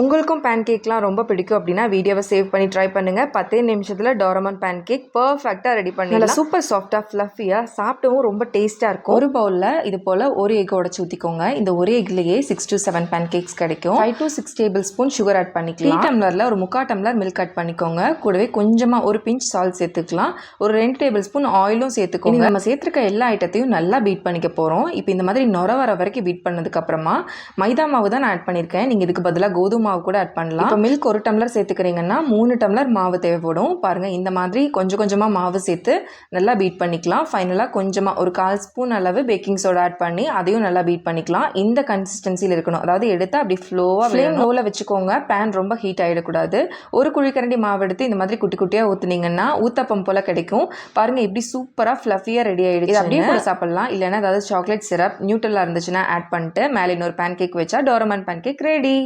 உங்களுக்கும் பேன் கேக்லாம் ரொம்ப பிடிக்கும் அப்படின்னா வீடியோவை சேவ் பண்ணி ட்ரை பண்ணுங்கள். 10 நிமிஷத்தில் டோரமான் பேன் கேக் பர்ஃபெக்டாக ரெடி பண்ணிடலாம். சூப்பர் சாஃப்டாக ஃப்ளஃபியாக சாப்பிட்டவும் ரொம்ப டேஸ்ட்டாக இருக்கும். ஒரு பவுலில் இது போல் ஒரு எக் உடச்சி ஊற்றிக்கோங்க. இந்த ஒரு எக்லேயே 6 to 7 பேன் கேக்ஸ் கிடைக்கும். 5 to 6 table spoon sugar add பண்ணிக்கலாம். 3 டம்ளரில் ஒரு 3/4 டம்ளர் மில்க் ஆட் பண்ணிக்கோங்க. கூடவே கொஞ்சமாக ஒரு பிஞ்ச் சால்ட் சேர்த்துக்கலாம். ஒரு 2 டேபிள் ஸ்பூன் ஆயிலும் சேர்த்துக்கோங்க. நம்ம சேர்த்துருக்க எல்லா ஐட்டத்தையும் நல்லா பீட் பண்ணிக்க போகிறோம். இப்போ இந்த மாதிரி நுர வர வரைக்கும் பீட் பண்ணதுக்கப்புறமா மைதா மாவு தான் நான் ஆட் பண்ணியிருக்கேன். நீங்கள் இதுக்கு பதிலாக கோதுமை மாவு கூட ஆட் பண்ணலாம். இப்போ மில்க் 1 டம்ளர் சேர்த்துக்கிறீங்கன்னா 3 டம்ளர் மாவு தேவைப்படும். பாருங்கள், இந்த மாதிரி கொஞ்சம் கொஞ்சமாக மாவு சேர்த்து நல்லா பீட் பண்ணிக்கலாம். ஃபைனலாக கொஞ்சமாக ஒரு 1/4 ஸ்பூன் அளவு பேக்கிங் சோடா ஆட் பண்ணி அதையும் நல்லா பீட் பண்ணிக்கலாம். இந்த கன்சிஸ்டன்சியில் இருக்கணும். அதாவது எடுத்து அப்படி ஃப்ளோவாக ஃப்ளேம் லோவில் வச்சுக்கோங்க. பேன் ரொம்ப ஹீட் ஆகிடக்கூடாது. ஒரு குழிக்கரண்டி மாவு எடுத்து இந்த மாதிரி குட்டி குட்டியாக ஊற்றுனீங்கன்னா ஊத்தப்பம் போல் கிடைக்கும். பாருங்கள், இப்படி சூப்பராக ஃப்ளஃபியாக ரெடி ஆகிடுச்சு. இது அப்படியே கூட சாப்பிடலாம். இல்லைன்னா ஏதாவது சாக்லேட் சிரப் நியூட்ரலாக இருந்துச்சுன்னா ஆட் பண்ணிட்டு மேலே இன்னொரு பேன் கேக் வச்சா டோரமான் பேன் கேக் ரெடி.